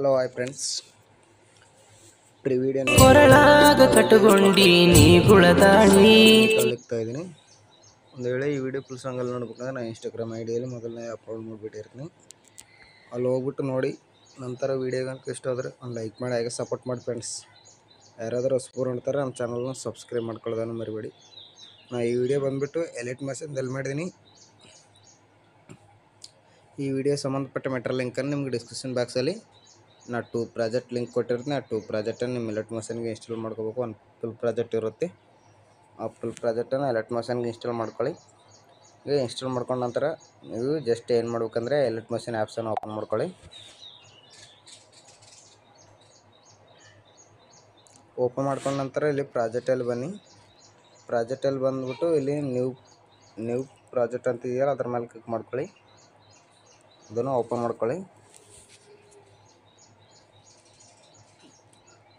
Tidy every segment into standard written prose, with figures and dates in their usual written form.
Hello hi friends, video ಕೊರಳಾಗ ಕಟ್ಟುಕೊಂಡಿ ನೀ ಕುಳತಾಳಿ ಕಲಿಕ್ತಾ ಇದ್ದೀನಿ. ಒಂದು ವೇಳೆ ಈ ವಿಡಿಯೋ ಫುಲ್ ಸಾಂಗಲ್ಲಿ ನೋಡ್ಬೇಕಂದ್ರೆ ನಾನು ಇನ್ಸ್ಟಾಗ್ರಾಮ್ ಐಡಿಯಲ್ಲಿ ಮೊದಲನೇ ಅಪ್ಲೋಡ್ ಮಾಡಿಬಿಟ್ಟಿರ್ತೀನಿ. ಅಲ್ಲಿ ಹೋಗ್ಬಿಟ್ಟು ನೋಡಿ, ನಂತರ ವೀಡಿಯೋಗಂತ ಇಷ್ಟ ಆದರೆ ಒಂದು ಲೈಕ್ ಮಾಡಿ, ಹಾಗೆ ಸಪೋರ್ಟ್ ಮಾಡಿ ಫ್ರೆಂಡ್ಸ್. ಯಾರಾದರೂ ಹೊಸಬರು ನೋಡ್ತಾರೆ ನಮ್ಮ ಚಾನಲ್ನ ಸಬ್ಸ್ಕ್ರೈಬ್ ಮಾಡ್ಕೊಳ್ಳೋದನ್ನು ಮರಿಬೇಡಿ. ನಾನು ಈ ವಿಡಿಯೋ ಬಂದುಬಿಟ್ಟು ಎಲಿಟ್ ಮಷೀನ್ದಲ್ಲಿ ಮಾಡಿದ್ದೀನಿ. ಈ ವಿಡಿಯೋ ಸಂಬಂಧಪಟ್ಟ ಮೆಟೀರಿಯಲ್ ಲಿಂಕನ್ನು ನಿಮಗೆ ಡಿಸ್ಕ್ರಿಪ್ಷನ್ ಬಾಕ್ಸಲ್ಲಿ ನಾನು 2 ಪ್ರಾಜೆಕ್ಟ್ ಲಿಂಕ್ ಕೊಟ್ಟಿರ್ತೀನಿ. ಆ 2 ಪ್ರಾಜೆಕ್ಟನ್ನು ನಿಮ್ಮ ಎಲಿಟ್ ಮಷೀನ್ಗೆ ಇನ್ಸ್ಟಾಲ್ ಮಾಡ್ಕೋಬೇಕು. ಒಂದು ಫುಲ್ ಪ್ರಾಜೆಕ್ಟ್ ಇರುತ್ತೆ. ಆ ಫುಲ್ ಪ್ರಾಜೆಕ್ಟನ್ನು ಎಲಿಟ್ ಮಷೀನ್ಗೆ ಇನ್ಸ್ಟಾಲ್ ಮಾಡ್ಕೊಳ್ಳಿ. ಈಗ ಇನ್ಸ್ಟಾಲ್ ಮಾಡ್ಕೊಂಡ ನಂತರ ನೀವು ಜಸ್ಟ್ ಏನು ಮಾಡ್ಬೇಕಂದ್ರೆ ಎಲಿಟ್ ಮಷೀನ್ ಆ್ಯಪ್ಸನ್ನು ಓಪನ್ ಮಾಡ್ಕೊಳ್ಳಿ. ಓಪನ್ ಮಾಡ್ಕೊಂಡ ನಂತರ ಇಲ್ಲಿ ಪ್ರಾಜೆಕ್ಟಲ್ಲಿ ಬನ್ನಿ. ಪ್ರಾಜೆಕ್ಟಲ್ಲಿ ಬಂದುಬಿಟ್ಟು ಇಲ್ಲಿ ನ್ಯೂ ಪ್ರಾಜೆಕ್ಟ್ ಅಂತ ಇದೆಯಲ್ಲ, ಅದ್ರ ಮೇಲೆ ಕ್ಲಿಕ್ ಮಾಡ್ಕೊಳ್ಳಿ. ಅದನ್ನು ಓಪನ್ ಮಾಡ್ಕೊಳ್ಳಿ.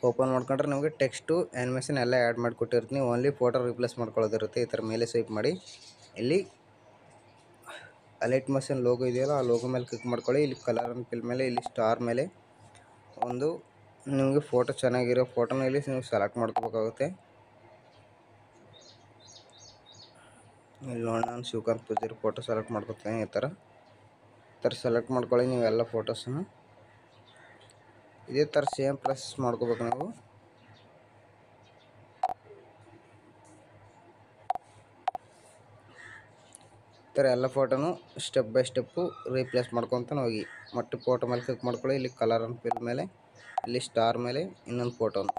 ಓಪನ್ ಮಾಡ್ಕೊಂಡ್ರೆ ನಿಮಗೆ ಟೆಕ್ಸ್ಟು ಆ್ಯನಿಮೇಷನ್ ಎಲ್ಲ ಆ್ಯಡ್ ಮಾಡಿಕೊಟ್ಟಿರ್ತೀನಿ. ಓನ್ಲಿ ಫೋಟೋ ರಿಪ್ಲೇಸ್ ಮಾಡ್ಕೊಳ್ಳೋದಿರುತ್ತೆ. ಈ ಥರ ಮೇಲೆ ಸ್ವೈಪ್ ಮಾಡಿ ಇಲ್ಲಿ ಎಲಿಟ್ ಮಷೀನ್ ಲೋಗೋ ಇದೆಯಲ್ಲ, ಆ ಲೋಗೋ ಮೇಲೆ ಕ್ಲಿಕ್ ಮಾಡ್ಕೊಳ್ಳಿ. ಇಲ್ಲಿ ಕಲರ್ ಆ್ಯಂಡ್ ಫಿಲ್ ಮೇಲೆ, ಇಲ್ಲಿ ಸ್ಟಾರ್ ಮೇಲೆ ಒಂದು ನಿಮಗೆ ಫೋಟೋ ಚೆನ್ನಾಗಿರೋ ಫೋಟೋನ ಇಲ್ಲಿ ನೀವು ಸೆಲೆಕ್ಟ್ ಮಾಡ್ಕೋಬೇಕಾಗುತ್ತೆ. ಇಲ್ಲಿ ನೋಡಿ, ನಾನು ಶಿವಕಾಂತ್ ಪೂಜಾರಿ ಫೋಟೋ ಸೆಲೆಕ್ಟ್ ಮಾಡ್ಕೊತೀನಿ. ಈ ಥರ ಸೆಲೆಕ್ಟ್ ಮಾಡ್ಕೊಳ್ಳಿ ನೀವೆಲ್ಲ ಫೋಟೋಸನ್ನು. ಇದೇ ಥರ ಸೇಮ್ ಪ್ರೊಸೆಸ್ ಮಾಡ್ಕೋಬೇಕು ನಾವು. ಈ ಥರ ಎಲ್ಲ ಫೋಟೋನು ಸ್ಟೆಪ್ ಬೈ ಸ್ಟೆಪ್ಪು ರೀಪ್ಲೇಸ್ ಮಾಡ್ಕೊತಾನೆ ಹೋಗಿ. ಮತ್ತೆ ಫೋಟೋ ಮೇಲೆ ಕ್ಲಿಕ್ ಮಾಡ್ಕೊಳ್ಳಿ. ಇಲ್ಲಿ ಕಲರ್ ಆ್ಯಂಡ್ ಫಿಲ್ ಮೇಲೆ, ಇಲ್ಲಿ ಸ್ಟಾರ್ ಮೇಲೆ ಇನ್ನೊಂದು ಫೋಟೋನು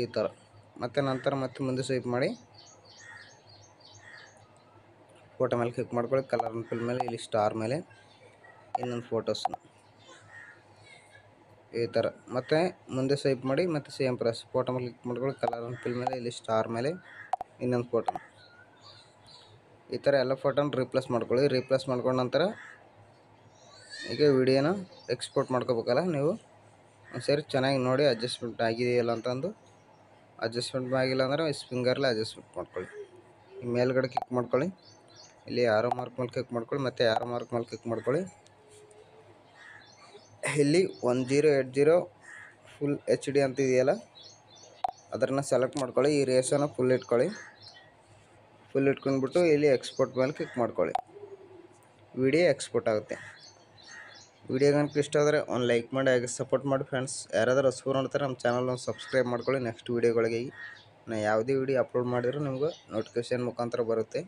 ಈ ಥರ. ನಂತರ ಮುಂದೆ ಸ್ವೈಪ್ ಮಾಡಿ ಫೋಟೋ ಮೇಲೆ ಕ್ಲಿಕ್ ಮಾಡ್ಕೊಳ್ಳಿ. ಕಲರ್ ಆ್ಯಂಡ್ ಫಿಲ್ ಮೇಲೆ, ಇಲ್ಲಿ ಸ್ಟಾರ್ ಮೇಲೆ ಇನ್ನೊಂದು ಫೋಟೋಸ್ನು ಈ ಥರ. ಮತ್ತು ಮುಂದೆ ಸ್ವೈಪ್ ಮಾಡಿ ಮತ್ತು ಸೇಮ್ ಪ್ರೆಸ್ ಫೋಟೋ ಮೇಲೆ ಕ್ಲಿಕ್ ಮಾಡ್ಕೊಳ್ಳಿ. ಕಲರ್ ಆ್ಯಂಡ್ ಫಿಲ್ ಮೇಲೆ, ಇಲ್ಲಿ ಸ್ಟಾರ್ ಮೇಲೆ ಇನ್ನೊಂದು ಫೋಟೋ ಈ ಥರ ಎಲ್ಲ ಫೋಟೋನ ರೀಪ್ಲೇಸ್ ಮಾಡ್ಕೊಳ್ಳಿ. ರೀಪ್ಲೇಸ್ ಮಾಡ್ಕೊಂಡ ನಂತರ ಈಗ ವಿಡಿಯೋನ ಎಕ್ಸ್ಪೋರ್ಟ್ ಮಾಡ್ಕೋಬೇಕಲ್ಲ, ನೀವು ಒಂದ್ಸರಿ ಚೆನ್ನಾಗಿ ನೋಡಿ ಅಡ್ಜಸ್ಟ್ಮೆಂಟ್ ಆಗಿದೆಯಲ್ಲ ಅಂತಂದು. ಅಡ್ಜಸ್ಟ್ಮೆಂಟ್ ಆಗಿಲ್ಲ ಅಂದರೆ ಫಿಂಗರ್ಲೆ ಅಡ್ಜಸ್ಟ್ಮೆಂಟ್ ಮಾಡ್ಕೊಳ್ಳಿ. ಈ ಮೇಲ್ಗಡೆ ಕ್ಲಿಕ್ ಮಾಡ್ಕೊಳ್ಳಿ. ಇಲ್ಲಿ ಆರೋ ಮಾರ್ಕ್ ಮೇಲೆ ಕ್ಲಿಕ್ ಮಾಡ್ಕೊಳ್ಳಿ. ಮತ್ತು ಆರೋ ಮಾರ್ಕ್ ಮೇಲೆ ಕ್ಲಿಕ್ ಮಾಡ್ಕೊಳ್ಳಿ. ಇಲ್ಲಿ 1080 ಫುಲ್ HD ಅಂತ ಇದೆಯಲ್ಲ, ಅದನ್ನು ಸೆಲೆಕ್ಟ್ ಮಾಡ್ಕೊಳ್ಳಿ. ಈ ರೇಷನ್ನು ಫುಲ್ ಇಟ್ಕೊಳ್ಳಿ. ಫುಲ್ ಇಟ್ಕೊಂಡ್ಬಿಟ್ಟು ಇಲ್ಲಿ ಎಕ್ಸ್ಪೋರ್ಟ್ ಮೇಲೆ ಕ್ಲಿಕ್ ಮಾಡ್ಕೊಳ್ಳಿ. ವಿಡಿಯೋ ಎಕ್ಸ್ಪೋರ್ಟ್ ಆಗುತ್ತೆ. ವಿಡಿಯೋ ಕనుక ಇಷ್ಟ ಆದರೆ ಒಂದು ಲೈಕ್ ಮಾಡಿ, ಹಾಗೆ ಸಪೋರ್ಟ್ ಮಾಡಿ ಫ್ರೆಂಡ್ಸ್. ಯಾರಾದರೂ ಹೊಸಬರು ನೋಡ್ತಾರೆ ನಮ್ಮ ಚಾನಲ್ನ ಸಬ್ಸ್ಕ್ರೈಬ್ ಮಾಡ್ಕೊಳ್ಳಿ. ನೆಕ್ಸ್ಟ್ ವೀಡಿಯೋಗಳಿಗೆ ನಾನು ಯಾವುದೇ ವಿಡಿಯೋ ಅಪ್ಲೋಡ್ ಮಾಡಿದರೂ ನಿಮ್ಗೆ ನೋಟಿಫಿಕೇಷನ್ ಮುಖಾಂತರ ಬರುತ್ತೆ.